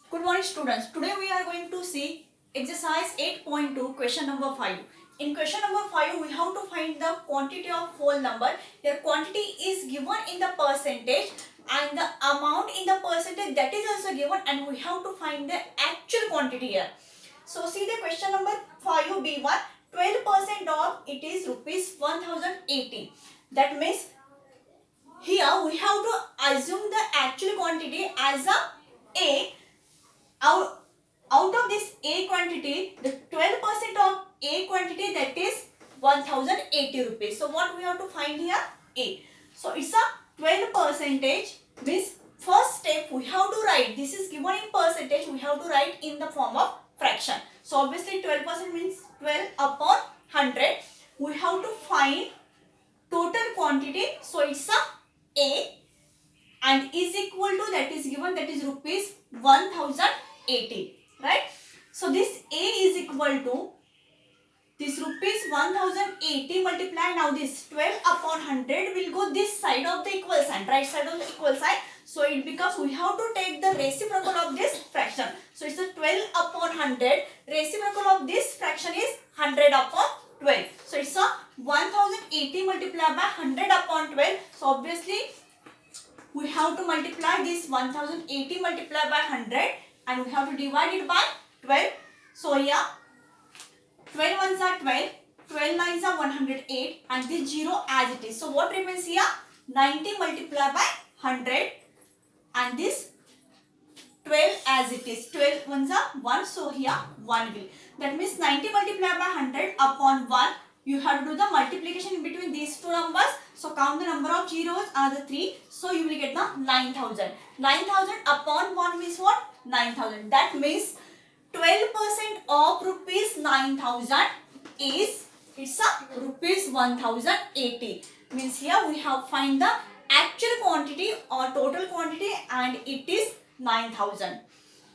Good morning students. Today we are going to see exercise 8.2 question number 5. In question number 5 we have to find the quantity of whole number. Their quantity is given in the percentage and the amount in the percentage that is also given, and we have to find the actual quantity here. So see the question number 5b1, 12% of it is rupees 1080. That means here we have to assume the actual quantity as a out, out of this A quantity, the 12% of A quantity, that is 1080 rupees. So what we have to find here? A. So it's a 12 percentage, means first step we have to write, this is given in percentage, we have to write in the form of fraction. So obviously 12% means 12 upon 100. We have to find total quantity. So it's A and is equal to, that is given, that is rupees 1080, right? So this A is equal to this rupees 1080 multiply, now this 12 upon 100 will go this side of the equal sign, right side of the equal sign. So it becomes, we have to take the reciprocal of this fraction. So it's a 12 upon 100, reciprocal of this fraction is 100 upon 12. So it's a 1080 multiplied by 100 upon 12. So obviously we have to multiply this 1080 multiplied by 100 and we have to divide it by 12. So here 12 ones are 12, 12 nines are 108 and this 0 as it is. So what remains here? 90 multiplied by 100 and this 12 as it is. 12 ones are 1, so here 1 will. That means 90 multiplied by 100 upon 1. You have to do the multiplication between these two numbers. So count the number of zeros are the 3. So you will get the 9000. 9000 upon 1 means what? 9000. That means 12% of rupees 9000 is, it's a rupees 1080. Means here we have find the actual quantity or total quantity and it is 9000.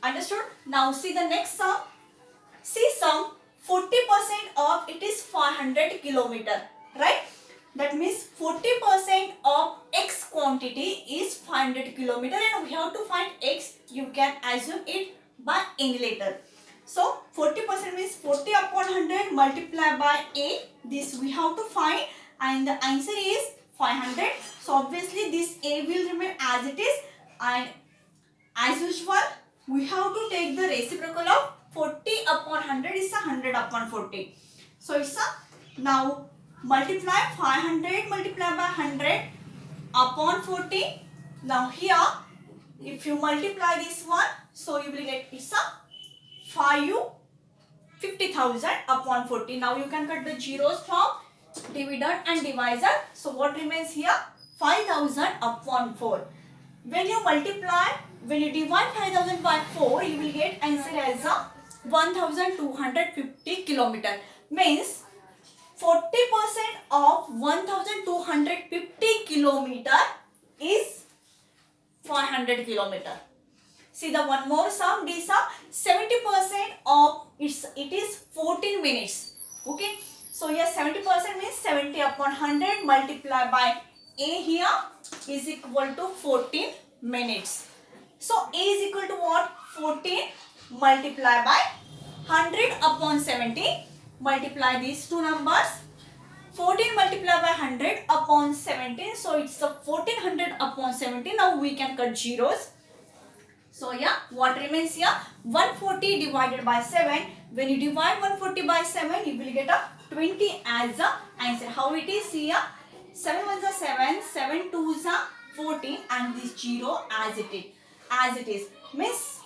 Understood? Now see the next sum. See sum, 40% of it is 500 kilometer, right? That means 40% of X quantity is 500 kilometer and we have to find X. You can assume it by any letter. So 40% means 40 upon 100 multiplied by A. This we have to find and the answer is 500. So obviously this A will remain as it is, and as usual we have to take the reciprocal of 40 upon 100 is 100 upon 40. So it's a, now multiply 500 multiplied by 100 upon 40. Now here if you multiply this one, so you will get it's a 50,000 upon 40. Now you can cut the zeros from dividend and divisor. So what remains here? 5,000 upon 4. When you multiply, when you divide 5,000 by 4, you will get answer as a 1250 kilometer. Means 40% of 1250 kilometer is 500 kilometer. See the one more sum, this sum, 70% of it is 14 minutes. Okay. So here 70% means 70 upon 100 multiplied by A here is equal to 14 minutes. So A is equal to what? 14 multiplied by 100 upon 70. Multiply these two numbers. 14 multiplied by 100 upon 17. So it's the 1400 upon 17. Now we can cut zeros. So yeah, what remains here? 140 divided by 7. When you divide 140 by 7, you will get a 20 as the answer. How it is here? 7 ones are 7, 7 twos are 14 and this 0 as it is. As it is. Means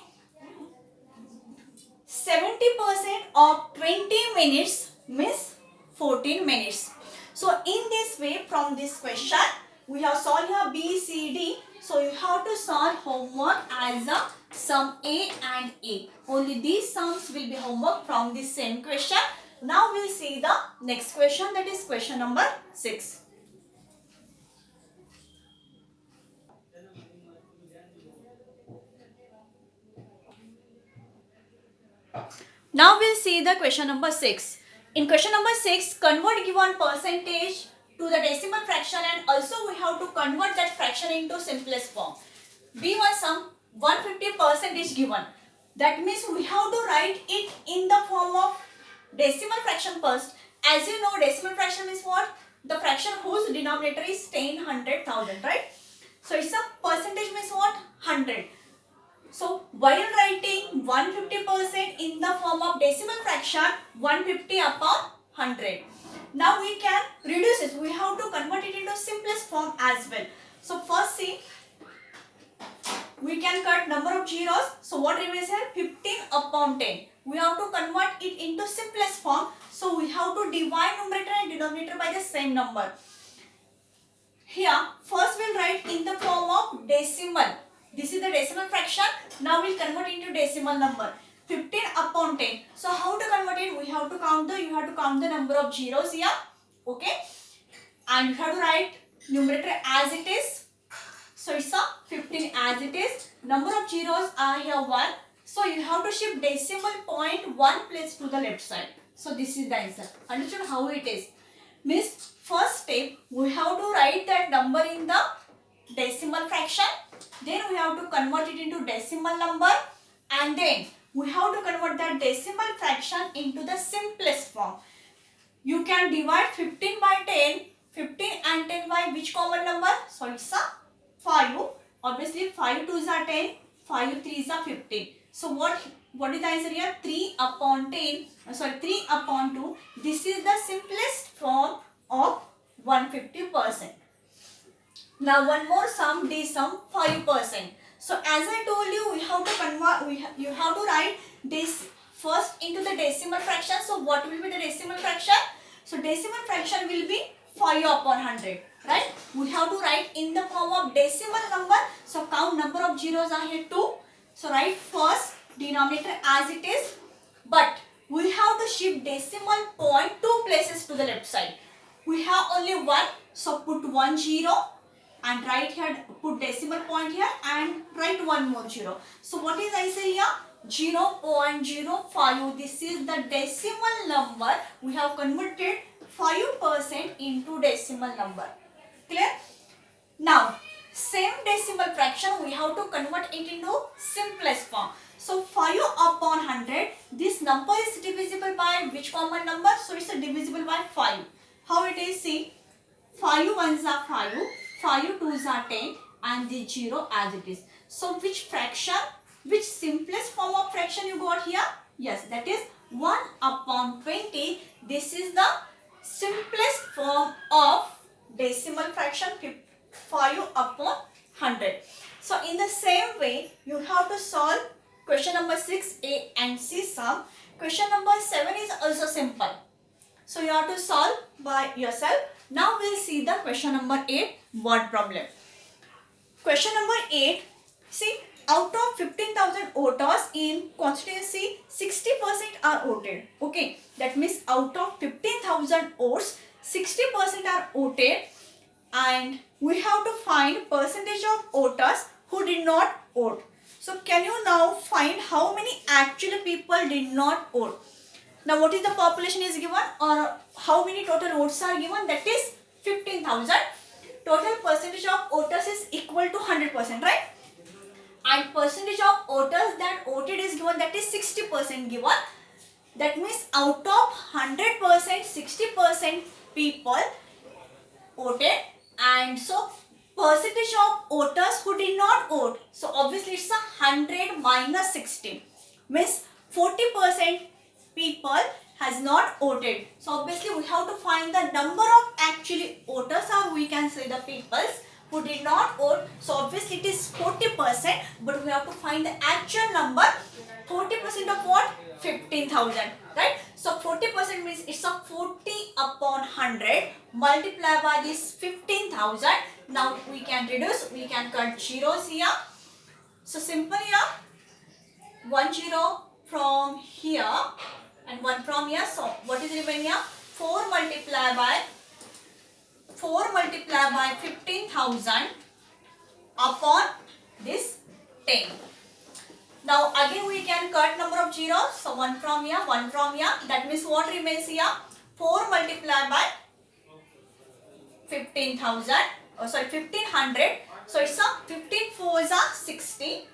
70% of 20 minutes means 14 minutes. So in this way, from this question, we have solved here B, C, D. So you have to solve homework as a sum A and A. Only these sums will be homework from this same question. Now we'll see the next question, that is question number 6. Now we'll see the question number 6. In question number 6, convert given percentage to the decimal fraction and also we have to convert that fraction into simplest form. B1 sum 150% is given. That means we have to write it in the form of decimal fraction first. As you know, decimal fraction is what? The fraction whose denominator is 10, 100,000, right? So it's a percentage means what? 100. So while writing 150% in the form of decimal fraction, 150 upon 100. Now we can reduce it. We have to convert it into simplest form as well. So first see, we can cut number of zeros. So what remains here? 15 upon 10. We have to convert it into simplest form. So we have to divide numerator and denominator by the same number. Here, first we'll write in the form of decimal. This is the decimal fraction. Now we'll convert into decimal number. 15 upon 10. So how to convert it? You have to count the number of zeros here. Okay. And you have to write numerator as it is. So it's a 15 as it is. Number of zeros are here 1. So you have to shift decimal point 1 place to the left side. So this is the answer. Understood how it is? Means first step, we have to write that number in the decimal fraction. Then we have to convert it into decimal number. And then we have to convert that decimal fraction into the simplest form. You can divide 15 by 10. 15 and 10 by which common number? So it's a 5. Obviously 5 2s are 10. 5 3s are 15. So what is the answer here? 3 upon 10. 3 upon 2. This is the simplest form of 150%. Now one more sum, D sum 5%. So as I told you, we have to convert. You have to write this first into the decimal fraction. So what will be the decimal fraction? So decimal fraction will be 5 upon 100. Right? We have to write in the form of decimal number. So count number of zeros are here 2. So write first denominator as it is. But we have to shift decimal point 2 places to the left side. We have only 1. So put 1 0. And right here, put decimal point here and write 1 more 0. So what is answer here? 0.05. This is the decimal number. We have converted 5% into decimal number. Clear? Now, same decimal fraction, we have to convert it into simplest form. So 5 upon 100, this number is divisible by which common number? So it's divisible by 5. How it is? See, 5 1s are 5, 5 2s are 10 and the 0 as it is. So which fraction, which simplest form of fraction you got here? Yes, that is 1 upon 20. This is the simplest form of decimal fraction, 5 upon 100. So in the same way, you have to solve question number 6, A and C sum. Question number 7 is also simple. So you have to solve by yourself. Now we'll see the question number 8 word problem. Question number 8. See, out of 15,000 voters in constituency, 60% are voted. Okay, that means out of 15,000 votes, 60% are voted, and we have to find percentage of voters who did not vote. So can you now find how many actually people did not vote? Now what is the population is given, or how many total votes are given? That is 15,000. Total percentage of voters is equal to 100%, right? And percentage of voters that voted is given, that is 60% given. That means out of 100%, 60% people voted, and so percentage of voters who did not vote. So obviously it's 100 minus 60, means 40% people has not voted. So obviously we have to find the number of actually voters, or we can say the peoples who did not vote. So obviously it is 40%, but we have to find the actual number. 40% of what? 15,000, right? So 40% means it's a 40 upon 100 multiplied by this 15,000. Now we can reduce, we can cut zeros here. So simple here, 1 0 from here and 1 from here. So what is remaining here? 4 multiplied by 15,000 upon this 10. Now again we can cut number of zeros. So 1 from here, 1 from here. That means what remains here? 4 multiplied by 15,000. 1500. So it's a 15 4s are 60.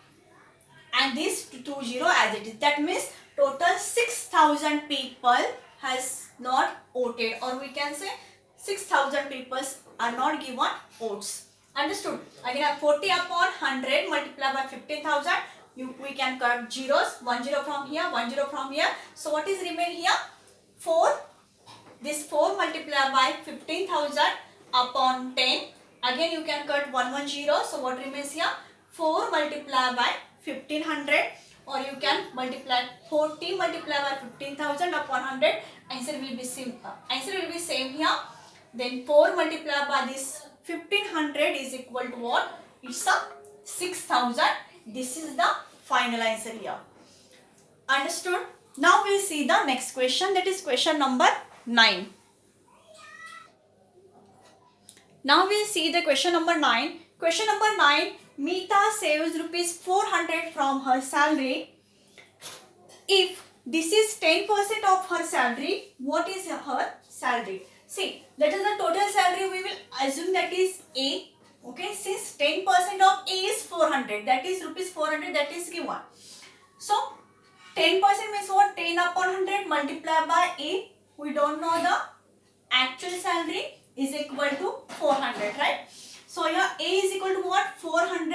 and this 20 as it is. That means total 6,000 people has not voted, or we can say 6,000 people are not given votes. Understood? Again 40 upon 100 multiplied by 15,000. We can cut zeros, 1 0 from here, 1 0 from here. So what is remain here? 4. This 4 multiplied by 15,000 upon 10. Again you can cut 1 1 0. So what remains here? 4 multiplied by 1500, or you can multiply 40 multiplied by 15,000 upon 100. Answer will be same here. Then 4 multiplied by this 1500 is equal to what? It's a 6,000. This is the final answer here. Understood? Now we'll see the next question, that is question number 9. Now we'll see the question number 9. Question number 9. Meeta saves rupees 400 from her salary. If this is 10% of her salary, what is her salary? See, that is the total salary. We will assume that is A. Okay, since 10% of A is 400, that is rupees 400, that is given. So 10% means what? 10 upon 100 multiplied by A. We don't know the actual salary is equal to 400, right? So here A is equal to what? 400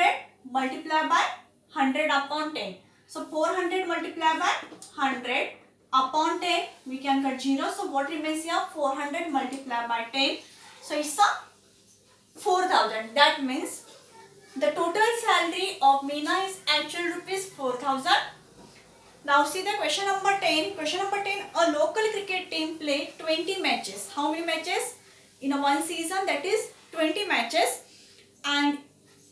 multiplied by 100 upon 10. So 400 multiplied by 100 upon 10, we can cut 0. So what remains here? 400 multiplied by 10. So it's a 4,000. That means the total salary of Meena is actual rupees 4,000. Now see the question number 10. Question number 10. A local cricket team played 20 matches. How many matches? In a one season, that is 20 matches, and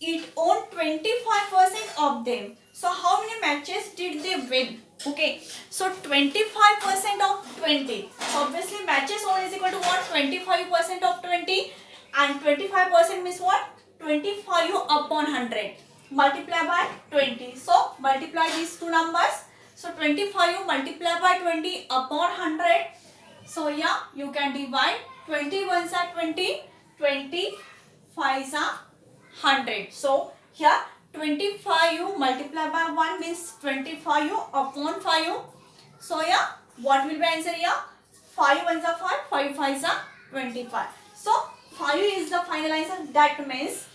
it won 25% of them. So how many matches did they win? Okay, so 25% of 20. So obviously matches won is equal to what? 25% of 20, and 25% means what? 25 upon 100 multiplied by 20. So multiply these two numbers. So 25 multiplied by 20 upon 100. So yeah, you can divide. 20 ones are 20, 20 5s are 100. So here 25 multiplied by 1 means 25 upon 5. So yeah, what will be answer here? 5 ones are 5, 5 5s are 25. So 5 is the final answer. That means,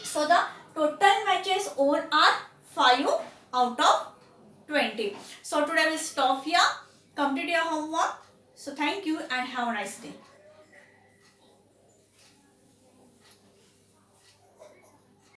so the total matches won are 5 out of 20. So today I will stop here. Complete your homework. So thank you and have a nice day.